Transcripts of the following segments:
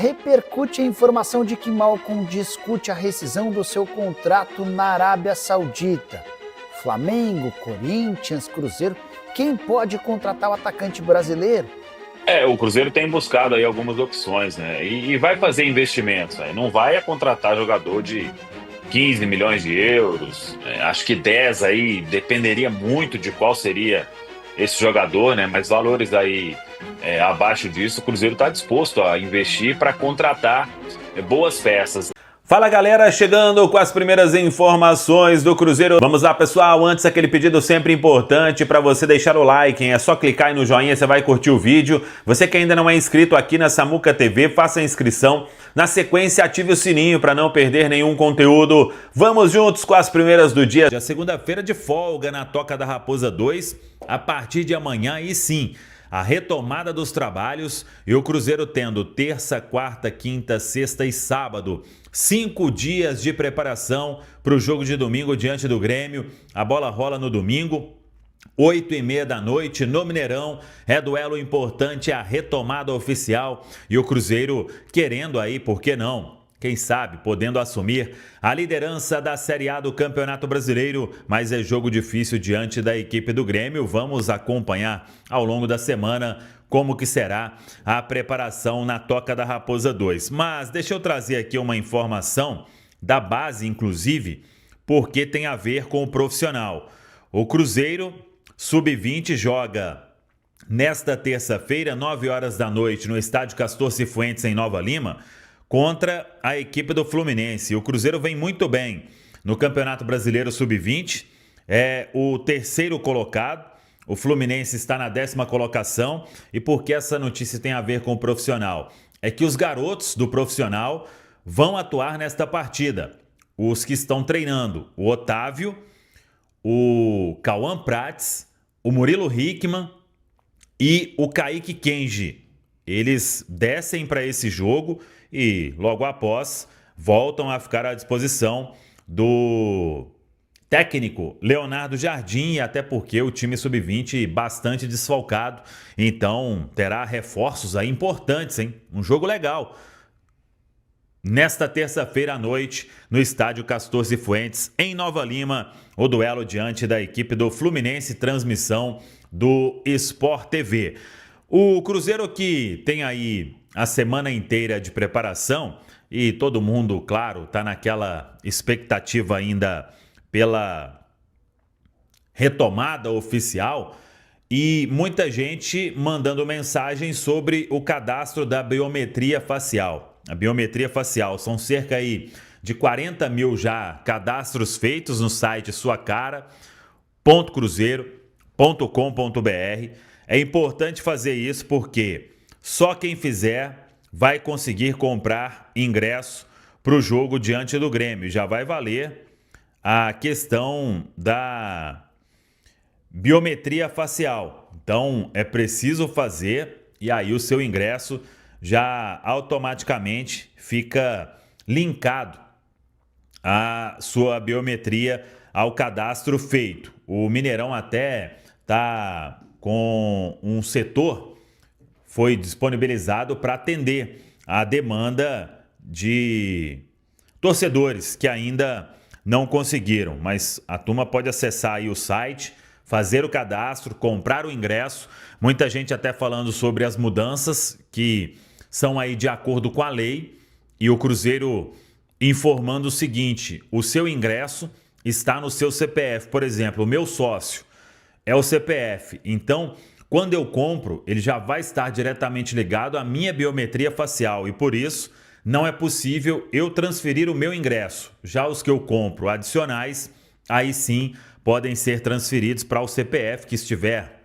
Repercute a informação de que Malcom discute a rescisão do seu contrato na Arábia Saudita. Flamengo, Corinthians, Cruzeiro, quem pode contratar o atacante brasileiro? O Cruzeiro tem buscado aí algumas opções, né? E vai fazer investimentos, né? Não vai contratar jogador de 15 milhões de euros. Acho que 10 aí dependeria muito de qual seria esse jogador, né? Mas valores aí abaixo disso, o Cruzeiro está disposto a investir para contratar boas peças. Fala galera, chegando com as primeiras informações do Cruzeiro. Vamos lá pessoal, antes aquele pedido sempre importante para você deixar o like, hein? É só clicar aí no joinha, você vai curtir o vídeo. Você que ainda não é inscrito aqui na Samuca TV, faça a inscrição. Na sequência, ative o sininho para não perder nenhum conteúdo. Vamos juntos com as primeiras do dia. Já segunda-feira de folga na Toca da Raposa 2, a partir de amanhã e sim, a retomada dos trabalhos e o Cruzeiro tendo terça, quarta, quinta, sexta e sábado 5 dias de preparação para o jogo de domingo diante do Grêmio. A bola rola no domingo, 8h30 da noite no Mineirão. É duelo importante, a retomada oficial e o Cruzeiro querendo aí, por que não? Quem sabe, podendo assumir a liderança da Série A do Campeonato Brasileiro, mas é jogo difícil diante da equipe do Grêmio. Vamos acompanhar ao longo da semana como que será a preparação na Toca da Raposa 2. Mas deixa eu trazer aqui uma informação da base, inclusive, porque tem a ver com o profissional. O Cruzeiro Sub-20 joga nesta terça-feira, 9 horas da noite, no estádio Castor Cifuentes, em Nova Lima, contra a equipe do Fluminense. O Cruzeiro vem muito bem no Campeonato Brasileiro Sub-20, é o terceiro colocado. O Fluminense está na 10ª colocação. E por que essa notícia tem a ver com o profissional? É que os garotos do profissional vão atuar nesta partida. Os que estão treinando, o Otávio, o Cauã Prates, o Murilo Hickman e o Kaique Kenji. Eles descem para esse jogo e logo após voltam a ficar à disposição do técnico Leonardo Jardim, até porque o time sub-20 bastante desfalcado, então terá reforços aí importantes, hein? Um jogo legal. Nesta terça-feira à noite, no estádio Castor Cifuentes, em Nova Lima, o duelo diante da equipe do Fluminense, transmissão do Sport TV. O Cruzeiro que tem aí a semana inteira de preparação e todo mundo, claro, está naquela expectativa ainda pela retomada oficial e muita gente mandando mensagem sobre o cadastro da biometria facial. A biometria facial são cerca aí de 40 mil já cadastros feitos no site suacara.cruzeiro.com.br. É importante fazer isso porque só quem fizer vai conseguir comprar ingresso para o jogo diante do Grêmio. Já vai valer a questão da biometria facial. Então é preciso fazer e aí o seu ingresso já automaticamente fica linkado à sua biometria ao cadastro feito. O Mineirão até está com um setor, foi disponibilizado para atender a demanda de torcedores que ainda não conseguiram, mas a turma pode acessar aí o site, fazer o cadastro, comprar o ingresso. Muita gente até falando sobre as mudanças que são aí de acordo com a lei e o Cruzeiro informando o seguinte: o seu ingresso está no seu CPF. Por exemplo, o meu sócio é o CPF, então quando eu compro, ele já vai estar diretamente ligado à minha biometria facial e por isso não é possível eu transferir o meu ingresso. Já os que eu compro adicionais, aí sim podem ser transferidos para o CPF que estiver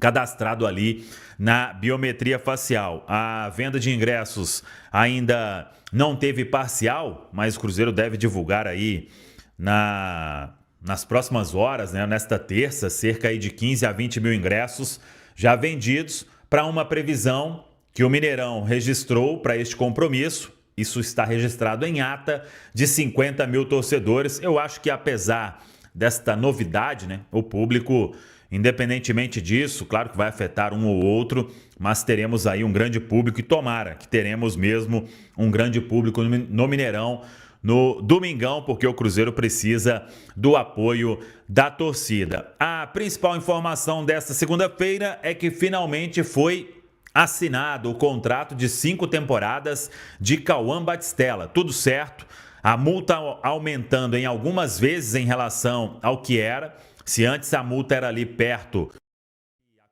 cadastrado ali na biometria facial. A venda de ingressos ainda não teve parcial, mas o Cruzeiro deve divulgar aí nas próximas horas, né? Nesta terça, cerca aí de 15 a 20 mil ingressos já vendidos para uma previsão que o Mineirão registrou para este compromisso. Isso está registrado em ata de 50 mil torcedores. Eu acho que apesar desta novidade, né, o público Independentemente disso, claro que vai afetar um ou outro, mas teremos aí um grande público e tomara que teremos mesmo um grande público no Mineirão no domingão, porque o Cruzeiro precisa do apoio da torcida. A principal informação desta segunda-feira é que finalmente foi assinado o contrato de 5 temporadas de Cauã Batistella. Tudo certo, a multa aumentando em algumas vezes em relação ao que era. Se antes a multa era ali perto,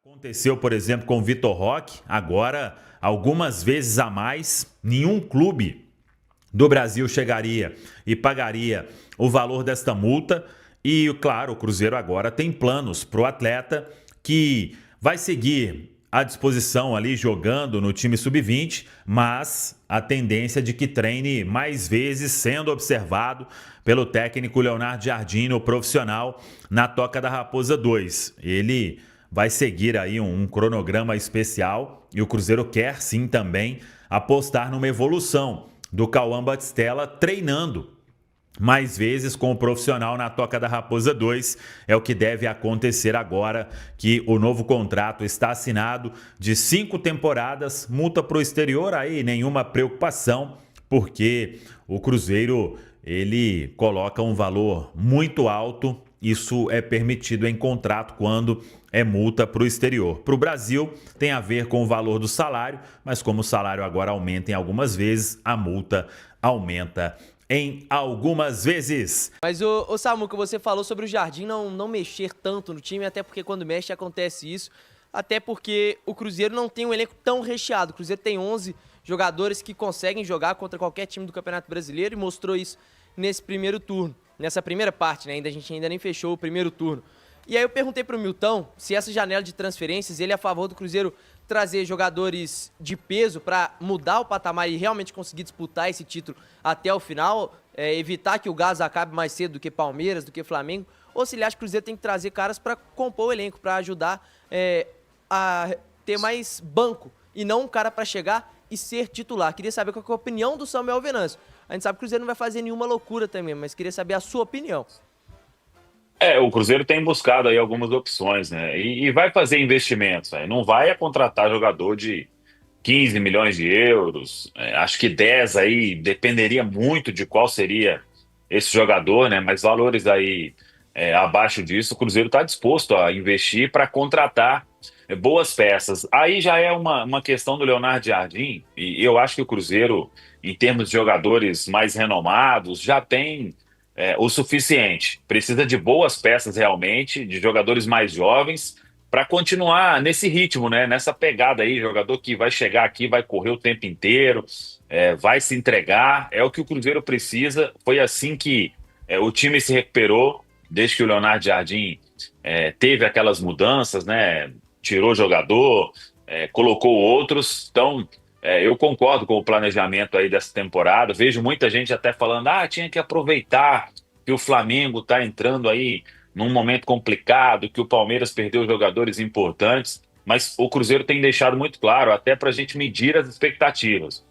aconteceu, por exemplo, com o Vitor Roque, agora algumas vezes a mais, nenhum clube do Brasil chegaria e pagaria o valor desta multa. E, claro, o Cruzeiro agora tem planos para o atleta que vai seguir à disposição ali jogando no time sub-20, mas a tendência de que treine mais vezes, sendo observado pelo técnico Leonardo Jardim, o profissional, na Toca da Raposa 2. Ele vai seguir aí um cronograma especial e o Cruzeiro quer sim também apostar numa evolução do Cauã Batistella treinando mais vezes com o profissional na Toca da Raposa 2. É o que deve acontecer agora que o novo contrato está assinado de 5 temporadas, multa para o exterior, aí nenhuma preocupação, porque o Cruzeiro ele coloca um valor muito alto. Isso é permitido em contrato quando é multa para o exterior. Para o Brasil, tem a ver com o valor do salário, mas como o salário agora aumenta em algumas vezes, a multa aumenta em algumas vezes. Mas, ô Samuca, você falou sobre o Jardim não mexer tanto no time, até porque quando mexe acontece isso, até porque o Cruzeiro não tem um elenco tão recheado. O Cruzeiro tem 11 jogadores que conseguem jogar contra qualquer time do Campeonato Brasileiro e mostrou isso nesse primeiro turno. Nessa primeira parte, né? A gente ainda nem fechou o primeiro turno. E aí eu perguntei pro Milton se essa janela de transferências, ele é a favor do Cruzeiro trazer jogadores de peso para mudar o patamar e realmente conseguir disputar esse título até o final, evitar que o Gás acabe mais cedo do que Palmeiras, do que Flamengo, ou se ele acha que o Cruzeiro tem que trazer caras para compor o elenco, para ajudar a ter mais banco e não um cara para chegar e ser titular. Queria saber qual é a opinião do Samuel Venâncio. A gente sabe que o Cruzeiro não vai fazer nenhuma loucura também, mas queria saber a sua opinião. O Cruzeiro tem buscado aí algumas opções, né? E vai fazer investimentos, né? Não vai contratar jogador de 15 milhões de euros. Acho que 10 aí dependeria muito de qual seria esse jogador, né? Mas valores aí abaixo disso, o Cruzeiro está disposto a investir para contratar boas peças. Aí já é uma questão do Leonardo Jardim, e eu acho que o Cruzeiro, em termos de jogadores mais renomados, já tem o suficiente. Precisa de boas peças realmente, de jogadores mais jovens, para continuar nesse ritmo, né? Nessa pegada aí, jogador que vai chegar aqui, vai correr o tempo inteiro, vai se entregar, é o que o Cruzeiro precisa. Foi assim que o time se recuperou, desde que o Leonardo Jardim teve aquelas mudanças, né? Tirou jogador, colocou outros. Então, eu concordo com o planejamento aí dessa temporada. Vejo muita gente até falando, tinha que aproveitar que o Flamengo está entrando aí num momento complicado, que o Palmeiras perdeu jogadores importantes, mas o Cruzeiro tem deixado muito claro, até para a gente medir as expectativas.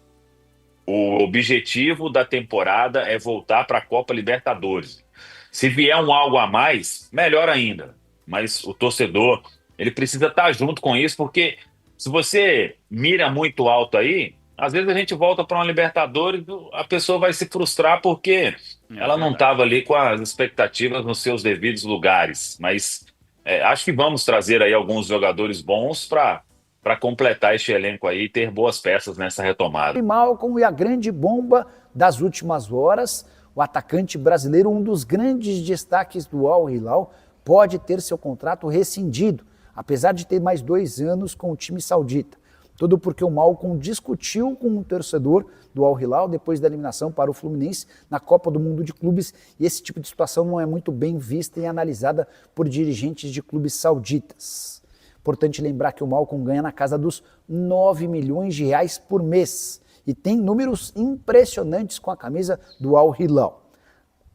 O objetivo da temporada é voltar para a Copa Libertadores. Se vier um algo a mais, melhor ainda. Mas o torcedor, ele precisa estar junto com isso, porque se você mira muito alto aí, às vezes a gente volta para uma Libertadores, a pessoa vai se frustrar porque ela não estava ali com as expectativas nos seus devidos lugares. Mas acho que vamos trazer aí alguns jogadores bons para completar este elenco aí e ter boas peças nessa retomada. E Malcom, e a grande bomba das últimas horas, o atacante brasileiro, um dos grandes destaques do Al Hilal, pode ter seu contrato rescindido, apesar de ter mais 2 anos com o time saudita. Tudo porque o Malcom discutiu com um torcedor do Al Hilal depois da eliminação para o Fluminense na Copa do Mundo de Clubes, e esse tipo de situação não é muito bem vista e analisada por dirigentes de clubes sauditas. Importante lembrar que o Malcom ganha na casa dos 9 milhões de reais por mês e tem números impressionantes com a camisa do Al Hilal.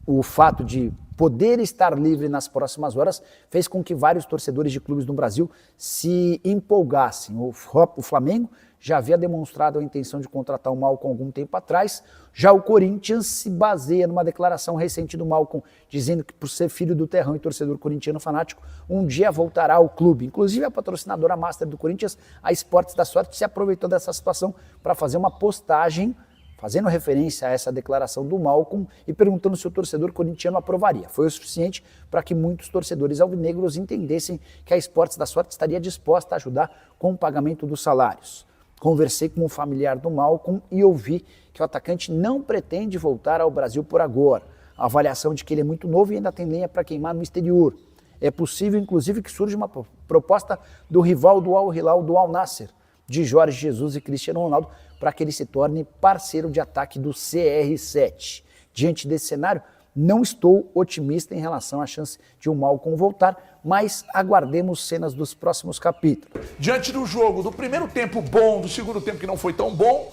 O fato de poder estar livre nas próximas horas fez com que vários torcedores de clubes no Brasil se empolgassem. O Flamengo já havia demonstrado a intenção de contratar o Malcom algum tempo atrás. Já o Corinthians se baseia numa declaração recente do Malcom, dizendo que por ser filho do terrão e torcedor corintiano fanático, um dia voltará ao clube. Inclusive a patrocinadora master do Corinthians, a Esportes da Sorte, se aproveitou dessa situação para fazer uma postagem fazendo referência a essa declaração do Malcom e perguntando se o torcedor corintiano aprovaria. Foi o suficiente para que muitos torcedores alvinegros entendessem que a Esportes da Sorte estaria disposta a ajudar com o pagamento dos salários. Conversei com um familiar do Malcom e ouvi que o atacante não pretende voltar ao Brasil por agora. A avaliação de que ele é muito novo e ainda tem lenha para queimar no exterior. É possível, inclusive, que surja uma proposta do rival do Al Hilal, do Al Nassr, de Jorge Jesus e Cristiano Ronaldo, para que ele se torne parceiro de ataque do CR7. Diante desse cenário, não estou otimista em relação à chance de o Malcom voltar, mas aguardemos cenas dos próximos capítulos. Diante do jogo, do primeiro tempo bom, do segundo tempo que não foi tão bom,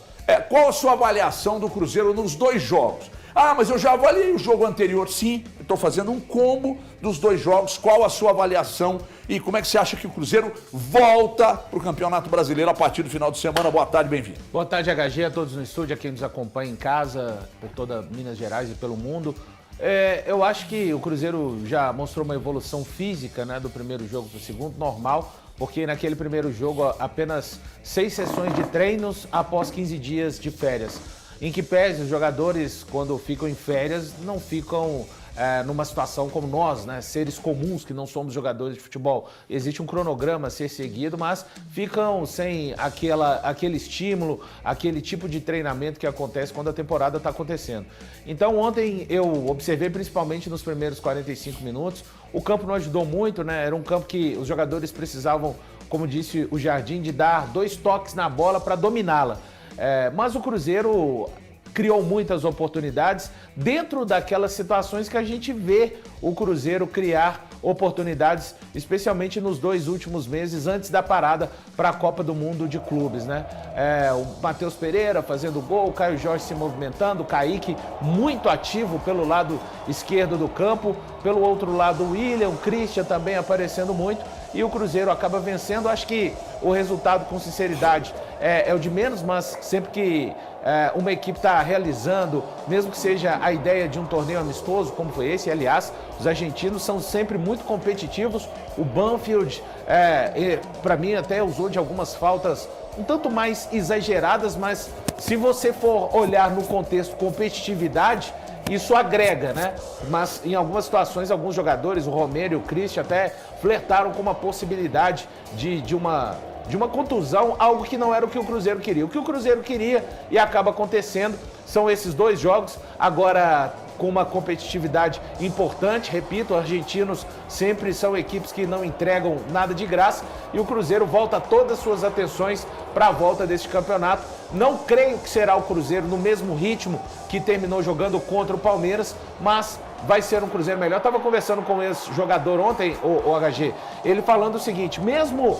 qual a sua avaliação do Cruzeiro nos dois jogos? Ah, mas eu já avaliei o jogo anterior. Sim, estou fazendo um combo dos dois jogos. Qual a sua avaliação e como é que você acha que o Cruzeiro volta para o Campeonato Brasileiro a partir do final de semana? Boa tarde, bem-vindo. Boa tarde, HG, a todos no estúdio, a quem nos acompanha em casa, por toda Minas Gerais e pelo mundo. Eu acho que o Cruzeiro já mostrou uma evolução física, né, do primeiro jogo para o segundo, normal, porque naquele primeiro jogo apenas 6 sessões de treinos após 15 dias de férias. Em que pese os jogadores, quando ficam em férias, não ficam numa situação como nós, né, seres comuns que não somos jogadores de futebol. Existe um cronograma a ser seguido, mas ficam sem aquele estímulo, aquele tipo de treinamento que acontece quando a temporada está acontecendo. Então ontem eu observei principalmente nos primeiros 45 minutos, o campo não ajudou muito, né? Era um campo que os jogadores precisavam, como disse o Jardim, de dar 2 toques na bola para dominá-la. Mas o Cruzeiro criou muitas oportunidades dentro daquelas situações que a gente vê o Cruzeiro criar oportunidades, especialmente nos 2 últimos meses antes da parada para a Copa do Mundo de Clubes, né? O Matheus Pereira fazendo gol, o Caio Jorge se movimentando, o Kaique muito ativo pelo lado esquerdo do campo, pelo outro lado o William, o Christian também aparecendo muito, e o Cruzeiro acaba vencendo. Acho que o resultado, com sinceridade, é o de menos, mas sempre que uma equipe está realizando, mesmo que seja a ideia de um torneio amistoso, como foi esse, aliás, os argentinos são sempre muito competitivos. O Banfield, para mim, até usou de algumas faltas um tanto mais exageradas, mas se você for olhar no contexto competitividade, isso agrega, né? Mas em algumas situações, alguns jogadores, o Romero e o Christian, até flertaram com uma possibilidade de uma contusão, algo que não era o que o Cruzeiro queria. O que o Cruzeiro queria e acaba acontecendo são esses 2 jogos, agora com uma competitividade importante. Repito, os argentinos sempre são equipes que não entregam nada de graça, e o Cruzeiro volta todas as suas atenções para a volta deste campeonato. Não creio que será o Cruzeiro no mesmo ritmo que terminou jogando contra o Palmeiras, mas vai ser um Cruzeiro melhor. Eu estava conversando com esse jogador ontem, o HG, ele falando o seguinte: mesmo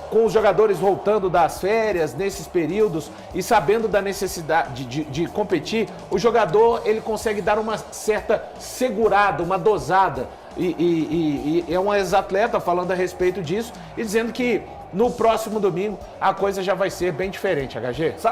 com os jogadores voltando das férias nesses períodos e sabendo da necessidade de competir, o jogador ele consegue dar uma certa segurada, uma dosada. E é um ex-atleta falando a respeito disso e dizendo que no próximo domingo a coisa já vai ser bem diferente, HG.